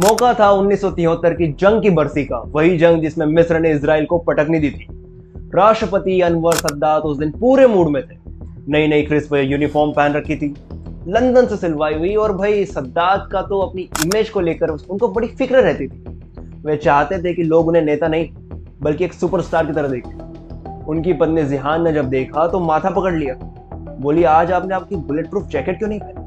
मौका था 1973 की जंग की बरसी का, वही जंग जिसमें मिस्र ने इजराइल को पटकनी दी थी। राष्ट्रपति अनवर सद्दात उस दिन पूरे मूड में थे। नई नई क्रिस्प यूनिफॉर्म पहन रखी थी, लंदन से सिलवाई हुई। और भाई सद्दात का तो अपनी इमेज को लेकर उनको बड़ी फिक्र रहती थी। वे चाहते थे कि लोग उन्हें नेता नहीं बल्कि एक सुपरस्टार की तरह देखें। उनकी पत्नी जिहान ने जब देखा तो माथा पकड़ लिया। बोली, आज आपने आपकी बुलेट प्रूफ जैकेट क्यों नहीं पहनी?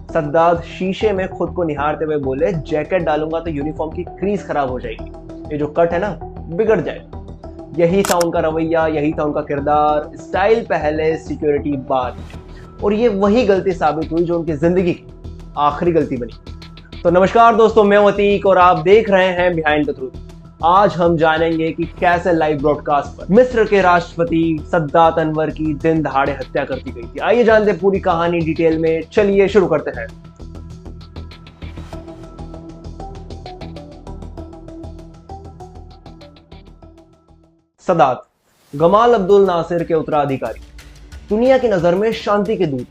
सद्दात शीशे में खुद को निहारते हुए बोले, जैकेट डालूंगा तो यूनिफॉर्म की क्रीज खराब हो जाएगी, ये जो कट है ना बिगड़ जाएगा। यही था उनका रवैया, यही था उनका किरदार। स्टाइल पहले, सिक्योरिटी बाद। और ये वही गलती साबित हुई जो उनकी जिंदगी की आखिरी गलती बनी। तो नमस्कार दोस्तों, मैं हूं अतीक और आप देख रहे हैं बिहाइंड द ट्रूथ। आज हम जानेंगे कि कैसे लाइव ब्रॉडकास्ट पर मिस्र के राष्ट्रपति सद्दात अनवर की दिन दहाड़े हत्या कर दी गई थी। आइए जानते हैं पूरी कहानी डिटेल में। चलिए शुरू करते हैं। सद्दात, गमाल अब्दुल नासिर के उत्तराधिकारी, दुनिया की नजर में शांति के दूत,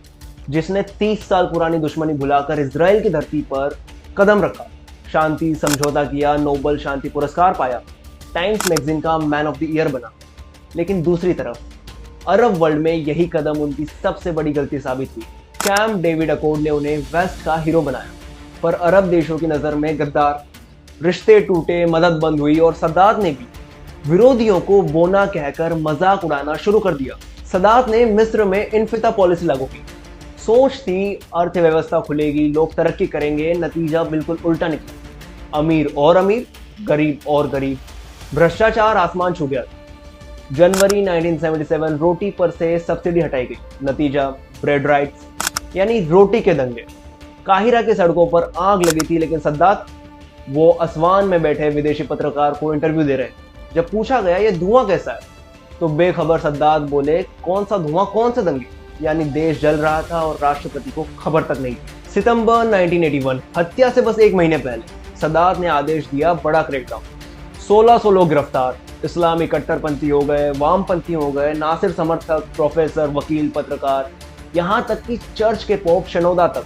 जिसने 30 साल पुरानी दुश्मनी भुलाकर इजराइल की धरती पर कदम रखा, शांति समझौता किया, नोबेल शांति पुरस्कार पाया, टाइम्स मैगजीन का मैन ऑफ द ईयर बना। लेकिन दूसरी तरफ अरब वर्ल्ड में यही कदम उनकी सबसे बड़ी गलती साबित हुई। कैम्प डेविड अकॉर्ड ने उन्हें वेस्ट का हीरो बनाया, पर अरब देशों की नजर में गद्दार। रिश्ते टूटे, मदद बंद हुई और सद्दात ने भी विरोधियों को बोना कहकर मजाक उड़ाना शुरू कर दिया। सद्दात ने मिस्र में इनफिता पॉलिसी लागू की। सोच थी अर्थव्यवस्था खुलेगी, लोग तरक्की करेंगे। नतीजा बिल्कुल उल्टा निकला। अमीर और अमीर, गरीब और गरीब। भ्रष्टाचार आसमान छू गया। जनवरी 1977 रोटी पर से सब्सिडी हटाई गई। नतीजा ब्रेड राइट्स यानी रोटी के दंगे। काहिरा की सड़कों पर आग लगी थी, लेकिन सद्दात वो असवान में बैठे विदेशी पत्रकार को इंटरव्यू दे रहे। जब पूछा गया ये धुआं कैसा है, तो बेखबर सद्दात बोले, कौन सा धुआं, कौन से दंगे? यानी देश जल रहा था और राष्ट्रपति को खबर तक नहीं थी। सितंबर 1981, हत्या से बस एक महीने पहले सद्दात ने आदेश दिया, बड़ा क्रैकडाउन। 1600 लोग गिरफ्तार। इस्लामी कट्टरपंथी हो गए, वामपंथी हो गए, नासिर समर्थक, प्रोफेसर, वकील, पत्रकार, यहां तक कि चर्च के पोप शनोदा तक।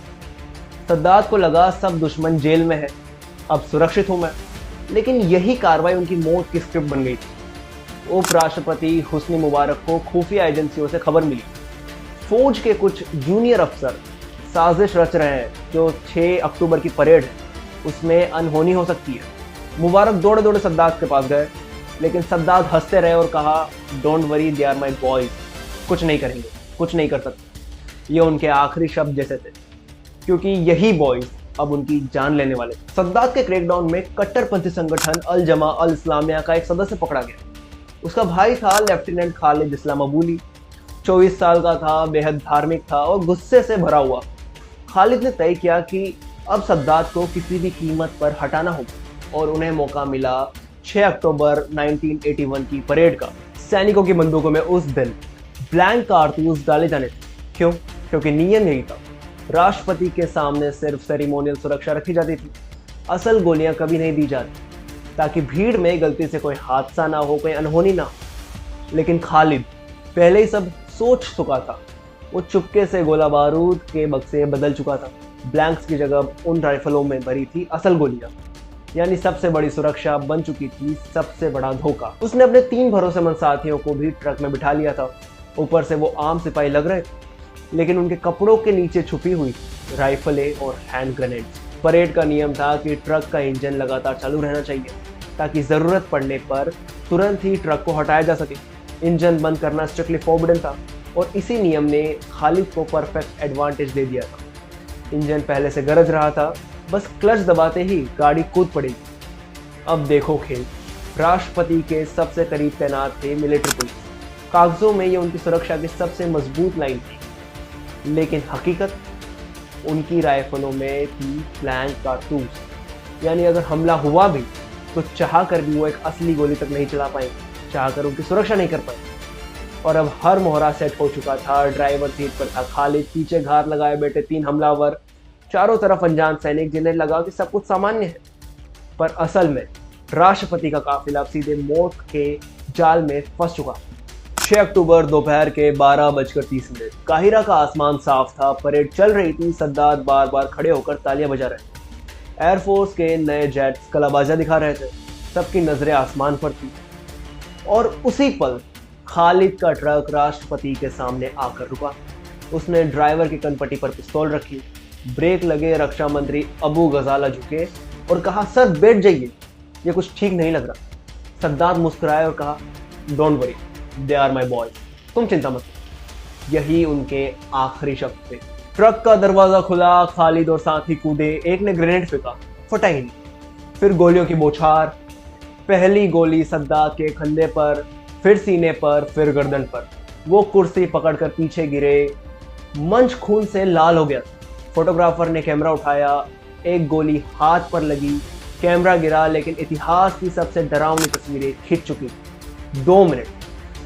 सद्दात को लगा सब दुश्मन जेल में है, अब सुरक्षित हूं मैं। लेकिन यही कार्रवाई उनकी मौत की स्क्रिप्ट बन गई थी। उपराष्ट्रपति हुस्नी मुबारक को खुफिया एजेंसियों से खबर मिली। फौज के कुछ जूनियर अफसर साजिश रच रहे हैं, जो 6 अक्टूबर की परेड है उसमें अनहोनी हो सकती है। मुबारक दौड़े दौड़े सद्दात के पास गए, लेकिन सद्दात हंसते रहे और कहा, don't worry, they are my boys, कुछ नहीं करेंगे, कुछ नहीं कर सकते। ये उनके आखिरी शब्द जैसे थे, क्योंकि यही बॉयज अब उनकी जान लेने वाले थे। सद्दात के क्रैकडाउन में कट्टरपंथी संगठन अल जमा अल इस्लामिया का एक सदस्य पकड़ा गया। उसका भाई था लेफ्टिनेंट खालिद इस्लाम अबूली। 24 साल का था, बेहद धार्मिक था और गुस्से से भरा हुआ। खालिद ने तय किया कि अब सद्दात को किसी भी कीमत पर हटाना होगा और उन्हें मौका मिला 6 अक्टूबर 1981 की परेड का। सैनिकों की बंदूकों में उस दिन ब्लैंक कारतूस डाले जाने थे। क्यों? क्योंकि नियम यही था, राष्ट्रपति के सामने सिर्फ सेरेमोनियल सुरक्षा रखी जाती थी, असल गोलियां कभी नहीं दी जाती, ताकि भीड़ में गलती से कोई हादसा ना हो, कोई अनहोनी ना हो। लेकिन खालिद पहले ही सब सोच चुका था। वो चुपके से गोला बारूद के बक्से बदल चुका था। ब्लैंक्स की जगह उन राइफलों में भरी थी असल गोलियां। यानी सबसे बड़ी सुरक्षा बन चुकी थी सबसे बड़ा धोखा। उसने अपने 3 भरोसेमंद साथियों को भी ट्रक में बिठा लिया था। ऊपर से वो आम सिपाही लग रहे थे, लेकिन उनके कपड़ों के नीचे छुपी हुई राइफलें और हैंड ग्रेनेड्स। परेड का नियम था कि ट्रक का इंजन लगातार चालू रहना चाहिए, ताकि जरूरत पड़ने पर तुरंत ही ट्रक को हटाया जा सके। इंजन बंद करना स्ट्रिक्टली फॉरबिडन था और इसी नियम ने खालिद को परफेक्ट एडवांटेज दे दिया था। इंजन पहले से गरज रहा था, बस क्लच दबाते ही गाड़ी कूद पड़ेगी। अब देखो खेल। राष्ट्रपति के सबसे करीब तैनात थे मिलिट्री पुलिस। कागजों में ये उनकी सुरक्षा की सबसे मजबूत लाइन थी, लेकिन हकीकत उनकी राइफलों में थी ब्लैंक कारतूस। यानी अगर हमला हुआ भी तो चाह कर भी वो एक असली गोली तक नहीं चला पाएंगे, चाह कर उनकी सुरक्षा नहीं कर पाए। और अब हर मोहरा सेट हो चुका था। ड्राइवर सीट पर था खालिद, पीछे घात लगाए बैठे 3 हमलावर, चारों तरफ अनजान सैनिक जिन्हें लगा कि सब कुछ सामान्य है। पर असल में राष्ट्रपति का काफिला सीधे मौत के जाल में फंस चुका। 6 अक्टूबर दोपहर के 12:30। काहिरा का आसमान साफ था, परेड चल रही थी। सद्दात बार बार खड़े होकर तालियां बजा रहे थे। एयरफोर्स के नए जेट्स कलाबाजा दिखा रहे थे, सबकी नजरें आसमान पर थी। और उसी पल खालिद का ट्रक राष्ट्रपति के सामने आकर रुका। उसने ड्राइवर की कनपट्टी पर पिस्तौल रखी, ब्रेक लगे, रक्षा मंत्री अबू गजाला झुके और कहा, सर बैठ जाइए, ये कुछ ठीक नहीं लग रहा। सद्दात मुस्कुराए और कहा, don't worry, they are my boys, तुम चिंता मत करो। यही उनके आखिरी शब्द थे। ट्रक का दरवाजा खुला, खालिद और साथी कूदे, एक ने ग्रेनेड फेंका, फटा ही नहीं। फिर गोलियों की बौछार, पहली गोली सद्दात के कंधे पर, फिर सीने पर, फिर गर्दन पर। वो कुर्सी पकड़कर पीछे गिरे, मंच खून से लाल हो गया। फोटोग्राफर ने कैमरा उठाया, एक गोली हाथ पर लगी, कैमरा गिरा, लेकिन इतिहास की सबसे डरावनी तस्वीरें खिंच चुकी। 2 मिनट,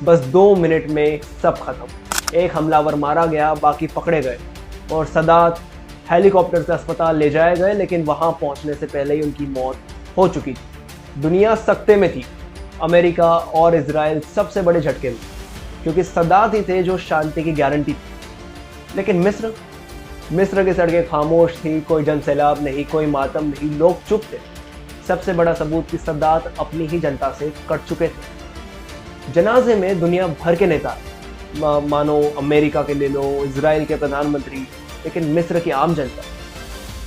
बस 2 मिनट में सब खत्म। एक हमलावर मारा गया, बाकी पकड़े गए और सद्दात हेलीकॉप्टर से अस्पताल ले जाए गए, लेकिन वहां पहुंचने से पहले ही उनकी मौत हो चुकी थी। दुनिया सख्ते में थी। अमेरिका और इजराइल सबसे बड़े झटके में, क्योंकि सद्दात ही थे जो शांति की गारंटी थी। लेकिन मिस्र की सड़कें खामोश थी, कोई जनसैलाब नहीं, कोई मातम नहीं, लोग चुप थे। सबसे बड़ा सबूत कि सद्दात अपनी ही जनता से कट चुके थे। जनाजे में दुनिया भर के नेता, मानो अमेरिका के ले लो, इजराइल के प्रधानमंत्री, लेकिन मिस्र की आम जनता,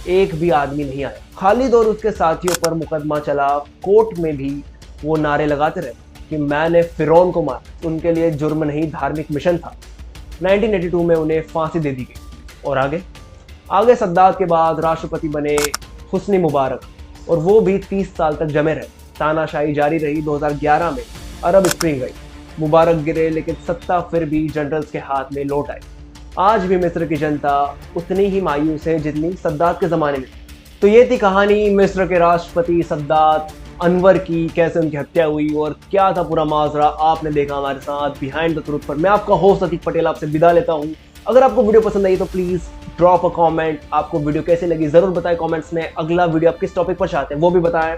एक भी आदमी नहीं आया। खालिद और उसके साथियों पर मुकदमा चला, कोर्ट में भी वो नारे लगाते रहे कि मैंने फिरौन को मारा। उनके लिए जुर्म नहीं, धार्मिक मिशन था। 1982 में उन्हें फांसी दे दी गई। और आगे सद्दात के बाद राष्ट्रपति बने हुस्नी मुबारक, और वो भी 30 साल तक जमे रहे। तानाशाही जारी रही। 2011 में अरब स्प्रिंग गई, मुबारक गिरे, लेकिन सत्ता फिर भी जनरल्स के हाथ में लौट आई। आज भी मिस्र की जनता उतनी ही मायूस है जितनी सद्दात के ज़माने में। तो ये थी कहानी मिस्र के राष्ट्रपति सद्दात अनवर की, कैसे उनकी हत्या हुई और क्या था पूरा माजरा। आपने देखा हमारे साथ बिहाइंड द ट्रूथ पर। मैं आपका होस्ट अतीक पटेल आपसे विदा लेता हूँ। अगर आपको वीडियो पसंद आई तो प्लीज़ ड्रॉप अ कमेंट। आपको वीडियो कैसे लगी ज़रूर बताएं कमेंट्स में। अगला वीडियो आप किस टॉपिक पर चाहते हैं वो भी बताएं।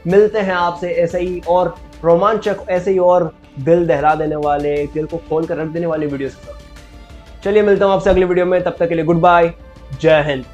मिलते हैं आपसे ऐसे ही और रोमांचक, ऐसे ही और दिल दहला देने वाले, दिल को खोल कर रख देने वाले वीडियोस के साथ। चलिए मिलता हूँ आपसे अगली वीडियो में, तब तक के लिए गुड बाय, जय हिंद।